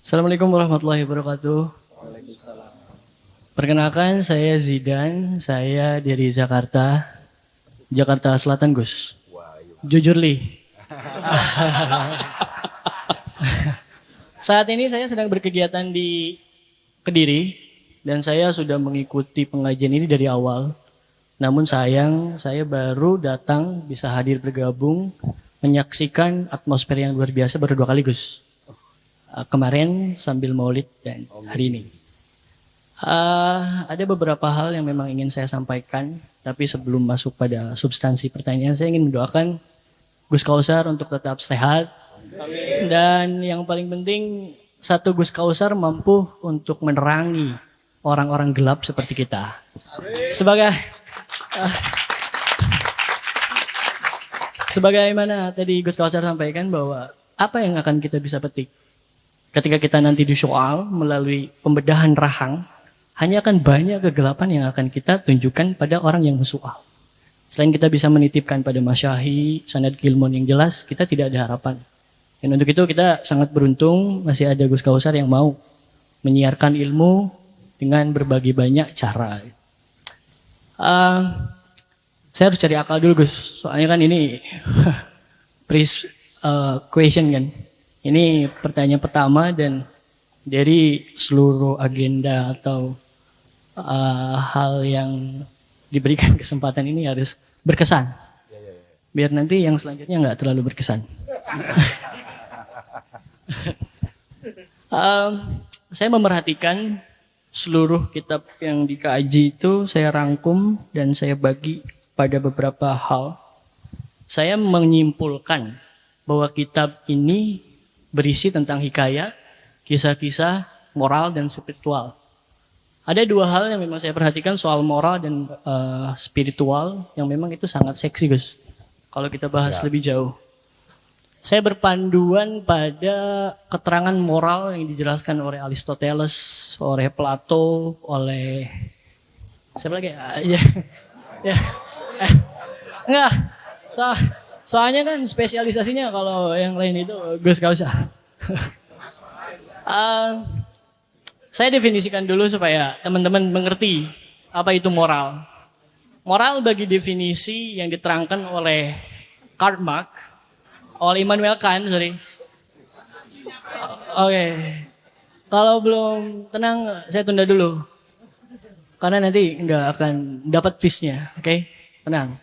Assalamualaikum warahmatullahi wabarakatuh. Perkenalkan, saya Zidan. Saya dari Jakarta. Jakarta Selatan, Gus. Jujur li. Saat ini saya sedang berkegiatan di Kediri. Dan saya sudah mengikuti pengajian ini dari awal. Namun sayang, saya baru datang, bisa hadir bergabung, menyaksikan atmosfer yang luar biasa baru 2 kali, Gus. Kemarin sambil maulid dan hari ini. Ada beberapa hal yang memang ingin saya sampaikan, tapi sebelum masuk pada substansi pertanyaan, saya ingin mendoakan Gus Kausar untuk tetap sehat. Amin. Dan yang paling penting, satu Gus Kausar mampu untuk menerangi orang-orang gelap seperti kita. Sebagaimana tadi Gus Kausar sampaikan bahwa apa yang akan kita bisa petik ketika kita nanti disoal melalui pembedahan rahang, hanya akan banyak kegelapan yang akan kita tunjukkan pada orang yang mensoal. Selain kita bisa menitipkan pada masyahi, sanad ilmun yang jelas, kita tidak ada harapan. Dan untuk itu kita sangat beruntung masih ada Gus Kausar yang mau menyiarkan ilmu dengan berbagai banyak cara. Saya harus cari akal dulu, Gus. Soalnya kan ini question kan. Ini pertanyaan pertama dan dari seluruh agenda atau hal yang diberikan kesempatan ini harus berkesan. Biar nanti yang selanjutnya nggak terlalu berkesan. Saya memerhatikan seluruh kitab yang dikaji itu saya rangkum dan saya bagi pada beberapa hal. Saya menyimpulkan bahwa kitab ini berisi tentang hikayat, kisah-kisah, moral, dan spiritual. Ada 2 hal yang memang saya perhatikan soal moral dan spiritual yang memang itu sangat seksi, Gus. Kalau kita bahas lebih jauh. Saya berpanduan pada keterangan moral yang dijelaskan oleh Aristoteles, oleh Plato, oleh siapa lagi? Enggak. Soalnya kan spesialisasinya kalau yang lain itu Gus Kausar. Saya definisikan dulu supaya teman-teman mengerti apa itu moral. Moral bagi definisi yang diterangkan oleh Karl Marx, oleh Immanuel Kant, Oke. Kalau belum tenang, saya tunda dulu. Karena nanti nggak akan dapat peace-nya, oke? Tenang.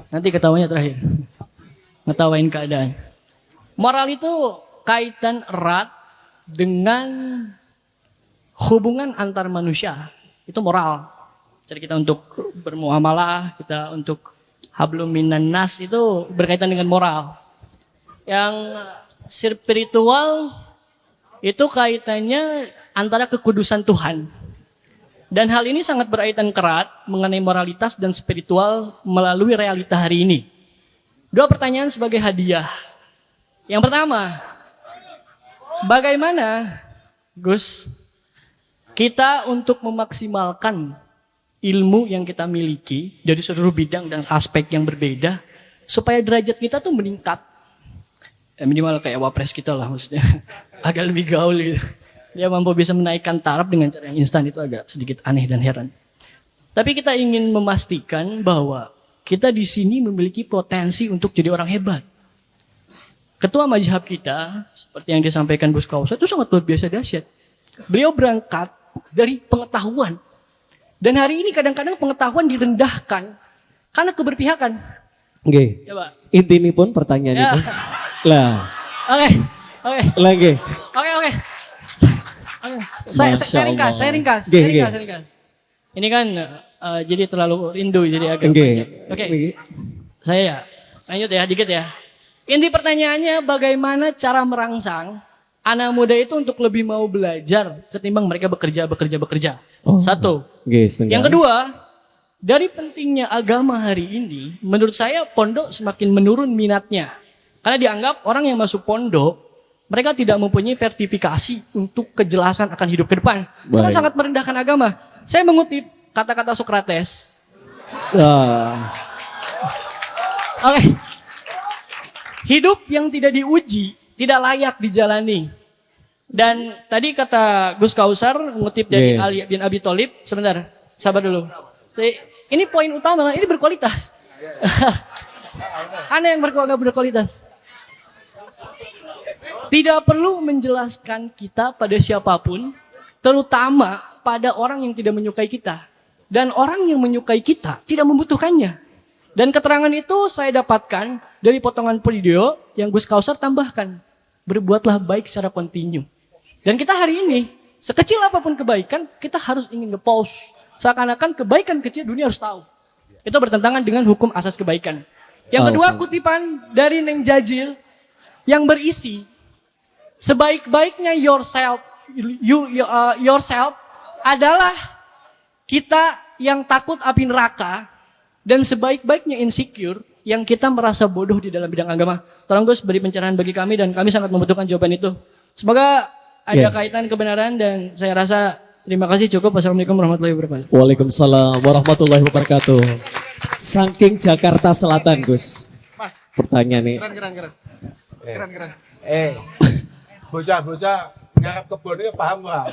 Nanti ketawanya terakhir. Ngetawain keadaan. Moral itu kaitan erat dengan hubungan antar manusia. Itu moral. Jadi kita untuk bermuamalah, kita untuk hablum minan nas itu berkaitan dengan moral. Yang spiritual itu kaitannya antara kekudusan Tuhan. Dan hal ini sangat berkaitan erat mengenai moralitas dan spiritual melalui realita hari ini. 2 pertanyaan sebagai hadiah. Yang pertama, bagaimana Gus kita untuk memaksimalkan ilmu yang kita miliki dari seluruh bidang dan aspek yang berbeda supaya derajat kita tuh meningkat. Minimal kayak wapres kita lah maksudnya. Agak lebih gaul gitu. Dia mampu bisa menaikkan taraf dengan cara yang instan itu agak sedikit aneh dan heran. Tapi kita ingin memastikan bahwa kita di sini memiliki potensi untuk jadi orang hebat. Ketua mazhab kita, seperti yang disampaikan Gus Kausar, itu sangat luar biasa dahsyat. Beliau berangkat dari pengetahuan. Dan hari ini kadang-kadang pengetahuan direndahkan karena keberpihakan. Oke. Coba. Inti pun pertanyaan itu. Lah. Oke. Lagi. Oke. Saya ringkas. Ini kan jadi terlalu rindu jadi agak panjang. Oke. Saya lanjut ya dikit ya. Inti pertanyaannya bagaimana cara merangsang anak muda itu untuk lebih mau belajar ketimbang mereka bekerja. Satu. Yang kedua, dari pentingnya agama hari ini, menurut saya pondok semakin menurun minatnya. Karena dianggap orang yang masuk pondok, mereka tidak mempunyai sertifikasi untuk kejelasan akan hidup ke depan. Itu kan sangat merendahkan agama. Saya mengutip kata-kata Sokrates. Oke. Hidup yang tidak diuji, tidak layak dijalani. Dan tadi kata Gus Kausar ngutip dari Ali bin Abi Thalib, sebentar, sabar dulu. Ini poin utama, ini berkualitas. Aneh yang nggak berkualitas. Tidak perlu menjelaskan kita pada siapapun, terutama pada orang yang tidak menyukai kita. Dan orang yang menyukai kita tidak membutuhkannya. Dan keterangan itu saya dapatkan dari potongan video yang Gus Kausar tambahkan. Berbuatlah baik secara kontinu. Dan kita hari ini, sekecil apapun kebaikan, kita harus ingin nge-post. Seakan-akan kebaikan kecil dunia harus tahu. Itu bertentangan dengan hukum asas kebaikan. Yang kedua, kutipan dari Neng Jajil yang berisi, sebaik-baiknya yourself adalah kita yang takut api neraka, dan sebaik-baiknya insecure yang kita merasa bodoh di dalam bidang agama. Tolong Gus beri pencerahan bagi kami, dan kami sangat membutuhkan jawaban itu. Semoga ada kaitan kebenaran, dan saya rasa terima kasih cukup. Wassalamualaikum warahmatullahi wabarakatuh. Waalaikumsalam warahmatullahi wabarakatuh. Saking Jakarta Selatan, Gus. Pertanyaan nih. Keren. Bocah-bocah ngarep kebun ini paham nggak?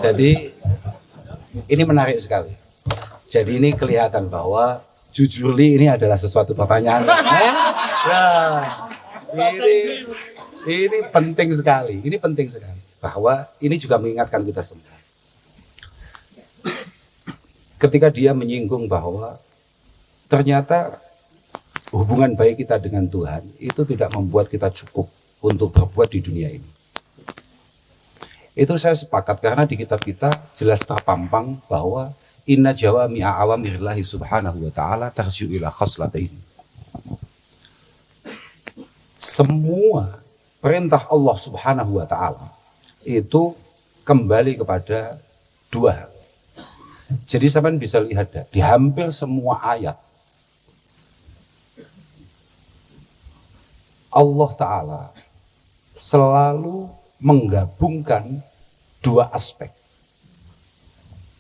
Jadi ini menarik sekali. Jadi ini kelihatan bahwa jujurly ini adalah sesuatu pertanyaan. Ini penting sekali. Ini penting sekali. Bahwa ini juga mengingatkan kita semua. Ketika dia menyinggung bahwa ternyata hubungan baik kita dengan Tuhan itu tidak membuat kita cukup untuk berbuat di dunia ini. Itu saya sepakat, karena di kitab kita jelas terpampang bahwa inna jawami'a awamirillahi subhanahu wa ta'ala tarji'u ila khaslatayn. Semua perintah Allah subhanahu wa ta'ala itu kembali kepada dua hal. Jadi sampean bisa lihat di hampir semua ayat Allah Ta'ala selalu menggabungkan dua aspek,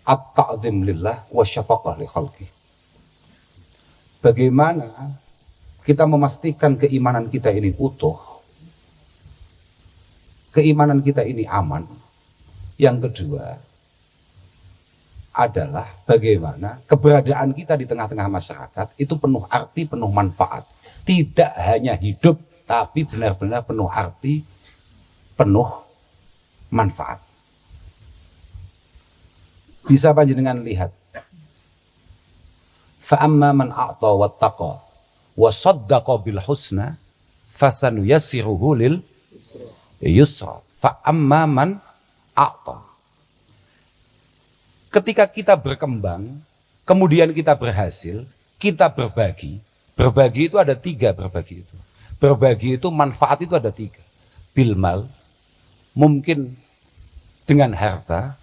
at-ta'zim lillah wa syafaqah li khalqih. Bagaimana kita memastikan keimanan kita ini utuh, keimanan kita ini aman. Yang kedua adalah bagaimana keberadaan kita di tengah-tengah masyarakat itu penuh arti, penuh manfaat. Tidak hanya hidup, tapi benar-benar penuh arti, penuh manfaat. Bisa panjenengan lihat. Fa'amma man a'ta wattaqa wa saddaqa bil husna fasanuyassiruhu lil yusra. Fa'amma man a'ta. Ketika kita berkembang, kemudian kita berhasil, kita berbagi. Berbagi itu ada tiga, berbagi itu. Berbagi itu manfaat itu ada tiga. Bilmal, mungkin dengan harta,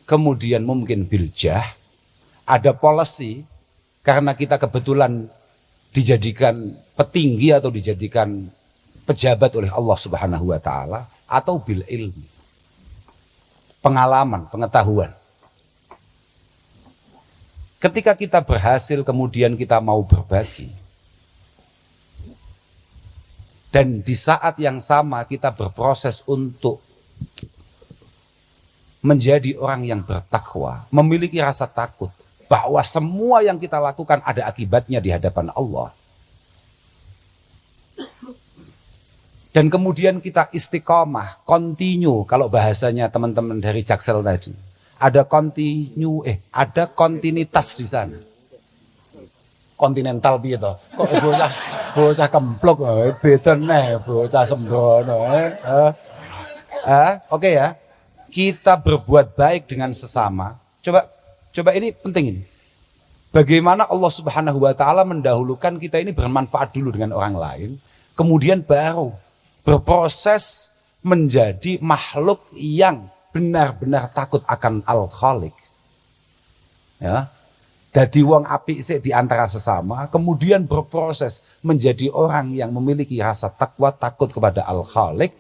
kemudian mungkin biljah, ada policy, karena kita kebetulan dijadikan petinggi atau dijadikan pejabat oleh Allah Subhanahu wa Ta'ala, atau bil ilmi, pengalaman, pengetahuan. Ketika kita berhasil, kemudian kita mau berbagi, dan di saat yang sama kita berproses untuk menjadi orang yang bertakwa, memiliki rasa takut bahwa semua yang kita lakukan ada akibatnya di hadapan Allah. Dan kemudian kita istiqomah, continue, kalau bahasanya teman-teman dari Jaksel tadi. Ada continue, ada kontinuitas di sana. Kontinental gitu. Kok bocah kemplok, beda nih, bocah sembrono. Oke ya. Kita berbuat baik dengan sesama. Coba ini penting ini. Bagaimana Allah Subhanahu wa Ta'ala mendahulukan kita ini bermanfaat dulu dengan orang lain, kemudian baru berproses menjadi makhluk yang benar-benar takut akan Al-Khaliq. Ya. Dadi wong apik sik di antara sesama, kemudian berproses menjadi orang yang memiliki rasa takwa, takut kepada Al-Khaliq,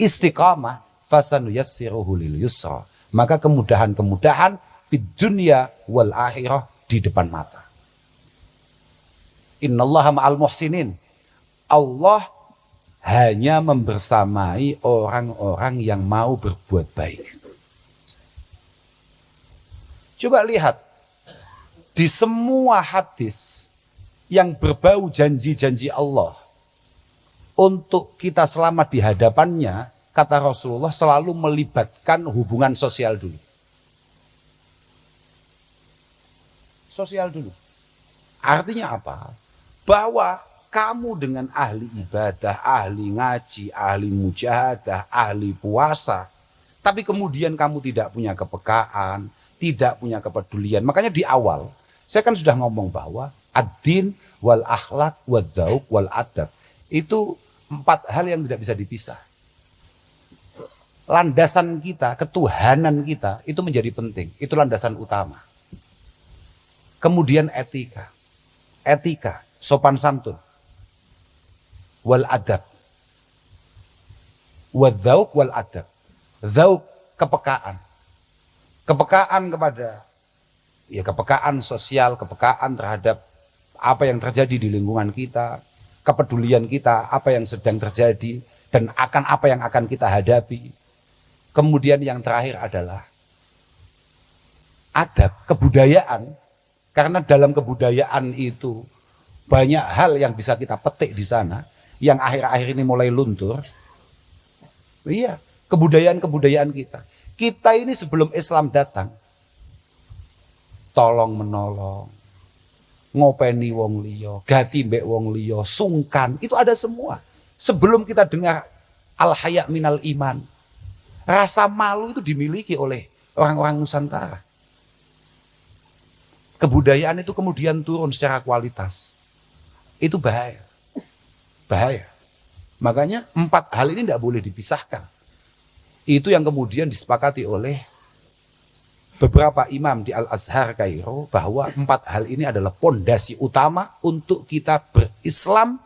istiqamah, fasanuyassiruhu lil yusra. Maka kemudahan-kemudahan, fid dunya wal akhirah, di depan mata. Innallaha ma'al muhsinin. Allah hanya membersamai orang-orang yang mau berbuat baik. Coba lihat, di semua hadis yang berbau janji-janji Allah untuk kita selamat di hadapannya, kata Rasulullah selalu melibatkan hubungan sosial dulu. Sosial dulu. Artinya apa? Bahwa kamu dengan ahli ibadah, ahli ngaji, ahli mujahadah, ahli puasa, tapi kemudian kamu tidak punya kepekaan, tidak punya kepedulian. Makanya di awal, saya kan sudah ngomong bahwa ad-din wal akhlak wal dzauq wal adab. Itu 4 hal yang tidak bisa dipisah. Landasan kita, ketuhanan kita, itu menjadi penting. Itu landasan utama. Kemudian etika. Etika, sopan santun. Wal adab. Wal dzauq wal adab. Dzauq, kepekaan. Kepekaan kepada, ya kepekaan sosial, kepekaan terhadap apa yang terjadi di lingkungan kita, kepedulian kita, apa yang sedang terjadi, dan akan apa yang akan kita hadapi. Kemudian yang terakhir adalah adab, kebudayaan. Karena dalam kebudayaan itu banyak hal yang bisa kita petik di sana, yang akhir-akhir ini mulai luntur. Iya, kebudayaan-kebudayaan kita. Kita ini sebelum Islam datang, tolong menolong, ngopeni wong liya, gati mbek wong liya, sungkan, itu ada semua. Sebelum kita dengar al-haya minal iman, rasa malu itu dimiliki oleh orang-orang Nusantara. Kebudayaan itu kemudian turun secara kualitas. Itu bahaya. Bahaya. Makanya 4 hal ini tidak boleh dipisahkan. Itu yang kemudian disepakati oleh beberapa imam di Al-Azhar Kairo, bahwa 4 hal ini adalah pondasi utama untuk kita berislam,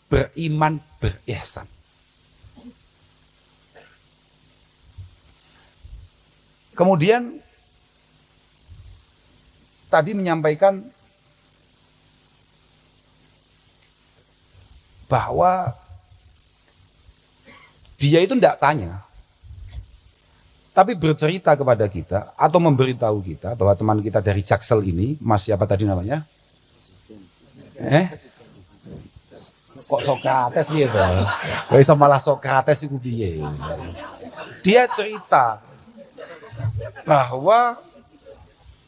beriman, berihsan. Kemudian tadi menyampaikan bahwa dia itu tidak tanya, tapi bercerita kepada kita atau memberitahu kita bahwa teman kita dari Jaksel ini, Mas siapa tadi namanya? Kok Sokrates gitu? Bisa malah Sokrates itu piye? Dia cerita bahwa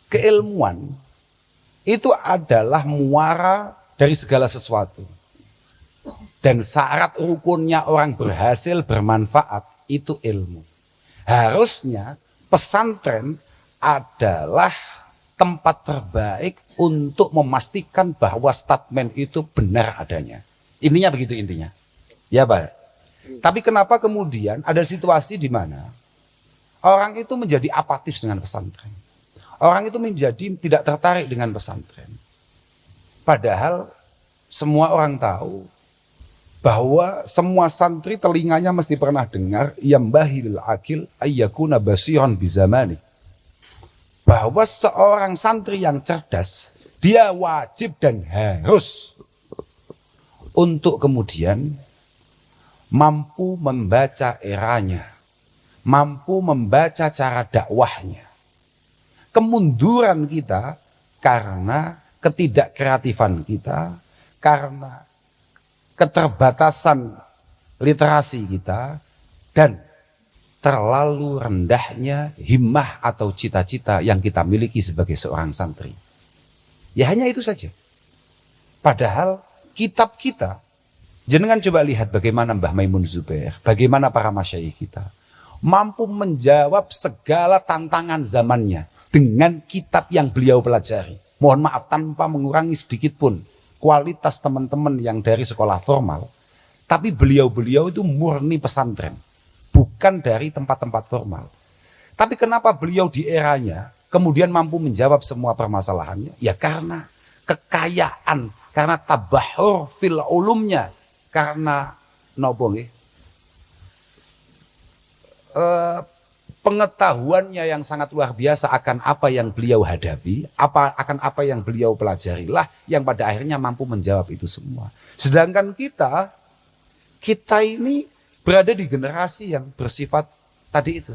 keilmuan itu adalah muara dari segala sesuatu. Dan syarat rukunnya orang berhasil bermanfaat itu ilmu. Harusnya pesantren adalah tempat terbaik untuk memastikan bahwa statement itu benar adanya. Intinya begitu intinya. Ya Pak. Tapi kenapa kemudian ada situasi di mana orang itu menjadi apatis dengan pesantren. Orang itu menjadi tidak tertarik dengan pesantren. Padahal semua orang tahu bahwa semua santri telinganya mesti pernah dengar yambahil akil ayyakuna basiran bizamani. Bahwa seorang santri yang cerdas, dia wajib dan harus untuk kemudian mampu membaca eranya, mampu membaca cara dakwahnya. Kemunduran kita karena ketidakkreatifan kita, karena keterbatasan literasi kita, dan terlalu rendahnya himmah atau cita-cita yang kita miliki sebagai seorang santri. Ya hanya itu saja. Padahal kitab kita, jenengan coba lihat bagaimana Mbah Maimun Zubair, bagaimana para masyayikh kita mampu menjawab segala tantangan zamannya dengan kitab yang beliau pelajari. Mohon maaf, tanpa mengurangi sedikit pun kualitas teman-teman yang dari sekolah formal, tapi beliau-beliau itu murni pesantren, bukan dari tempat-tempat formal. Tapi kenapa beliau di eranya kemudian mampu menjawab semua permasalahannya? Ya karena kekayaan, karena tabahur fil ulumnya, karena nopo nggih? pengetahuannya yang sangat luar biasa akan apa yang beliau hadapi, akan apa yang beliau pelajarilah yang pada akhirnya mampu menjawab itu semua. Sedangkan kita ini berada di generasi yang bersifat tadi itu.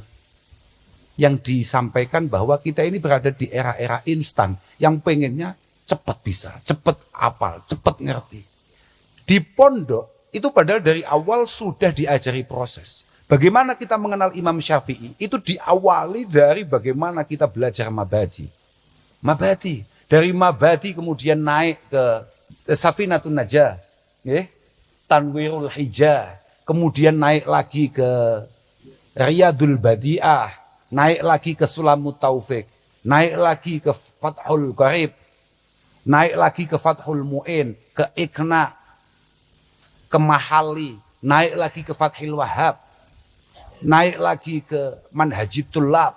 Yang disampaikan bahwa kita ini berada di era-era instan yang pengennya cepat bisa, cepat hafal, cepat ngerti. Di pondok itu padahal dari awal sudah diajari proses. Bagaimana kita mengenal Imam Syafi'i? Itu diawali dari bagaimana kita belajar mabadi. Mabadi. Dari mabadi kemudian naik ke Safinatun Najah. Tanwirul Hijah. Kemudian naik lagi ke Riyadul Badi'ah. Naik lagi ke Sulamut Taufik. Naik lagi ke Fathul Qarib. Naik lagi ke Fathul Mu'in. Ke Iqna. Ke Mahali. Naik lagi ke Fathil Wahab. Naik lagi ke Manhajit Tullab,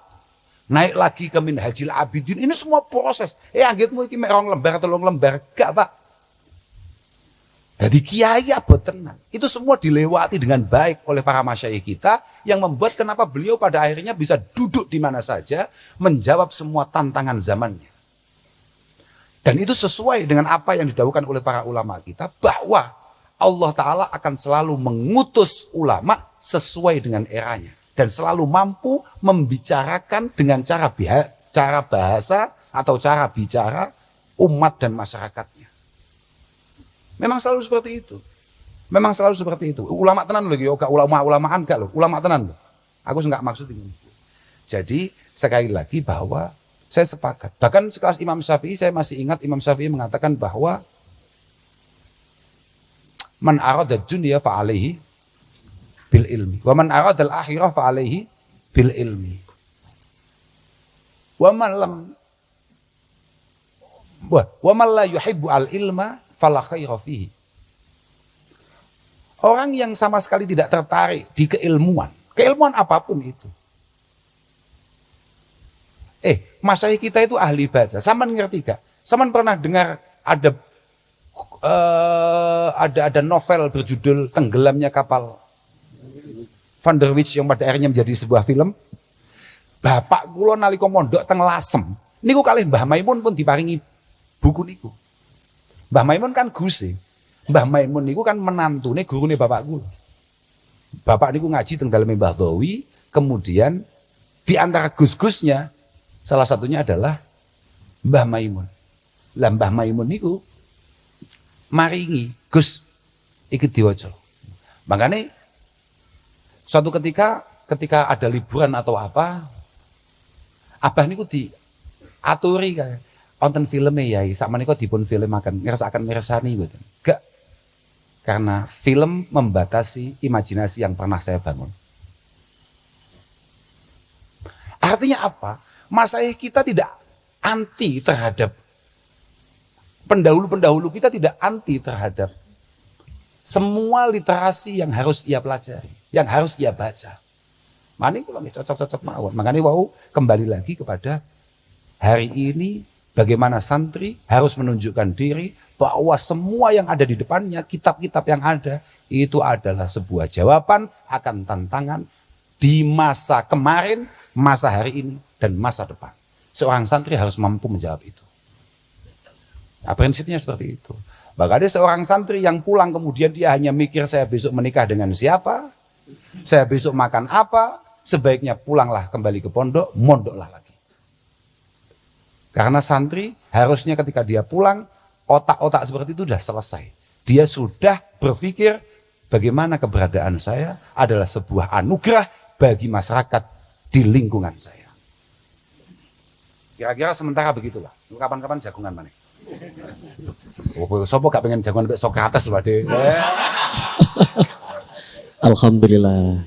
naik lagi ke Minhajil Abidin. Ini semua proses. Anggitmu iki mek 2 lembar 3 lembar, gak Pak. Jadi kiai abot tenan. Itu semua dilewati dengan baik oleh para masyayikh kita yang membuat kenapa beliau pada akhirnya bisa duduk di mana saja menjawab semua tantangan zamannya. Dan itu sesuai dengan apa yang didahulukan oleh para ulama kita bahwa Allah Ta'ala akan selalu mengutus ulama sesuai dengan eranya. Dan selalu mampu membicarakan dengan cara bahasa atau cara bicara umat dan masyarakatnya. Memang selalu seperti itu. Memang selalu seperti itu. Ulama tenan lagi, ulama-ulamaan gak loh. Ulama tenan loh. Aku nggak maksud ini. Jadi sekali lagi bahwa saya sepakat. Bahkan sekelas Imam Syafi'i, saya masih ingat Imam Syafi'i mengatakan bahwa man arada dunya fa alaihi bil ilmi wa man arada al akhirah fa alaihi bil ilmi wa man la yuhibbu al ilma fala khaira fihi. Orang yang sama sekali tidak tertarik di keilmuan apapun itu. Masyayikh kita itu ahli baca. Saman ngerti gak? Saman pernah dengar ada novel berjudul Tenggelamnya Kapal Van der Wijk yang pada akhirnya menjadi sebuah film. Bapak kula nalika mondok teng Lasem niku kalih Mbah Maimun pun diparingi buku niku. Mbah Maimun kan guse. Mbah Maimun niku kan menantune gurune bapak kula. Bapak niku ngaji teng daleme Mbah Dawi, kemudian di antara gus-gusnya salah satunya adalah Mbah Maimun. Lah Mbah Maimun niku maringi Gus iki diwaca. Makanya suatu ketika ada liburan atau apa, abah niku diaturi kan wonten filme yai sakmenika dipun filmaken ngersakaken mirsani mboten. Gak. Karena film membatasi imajinasi yang pernah saya bangun. Artinya apa? Masyayikh kita tidak anti terhadap pendahulu-pendahulu kita, tidak anti terhadap semua literasi yang harus ia pelajari, yang harus ia baca. Mana itu cocok-cocok mawon. Makanya kembali lagi kepada hari ini bagaimana santri harus menunjukkan diri bahwa semua yang ada di depannya, kitab-kitab yang ada itu adalah sebuah jawaban akan tantangan di masa kemarin, masa hari ini dan masa depan. Seorang santri harus mampu menjawab itu. Nah, prinsipnya seperti itu. Bahkan ada seorang santri yang pulang kemudian dia hanya mikir saya besok menikah dengan siapa, saya besok makan apa, sebaiknya pulanglah kembali ke pondok, mondoklah lagi. Karena santri harusnya ketika dia pulang, otak-otak seperti itu sudah selesai. Dia sudah berpikir bagaimana keberadaan saya adalah sebuah anugerah bagi masyarakat di lingkungan saya. Kira-kira sementara begitulah. Kapan-kapan jagungan mana? Sopo gak pengen jagoan Sokrates loh, Ade. Alhamdulillah.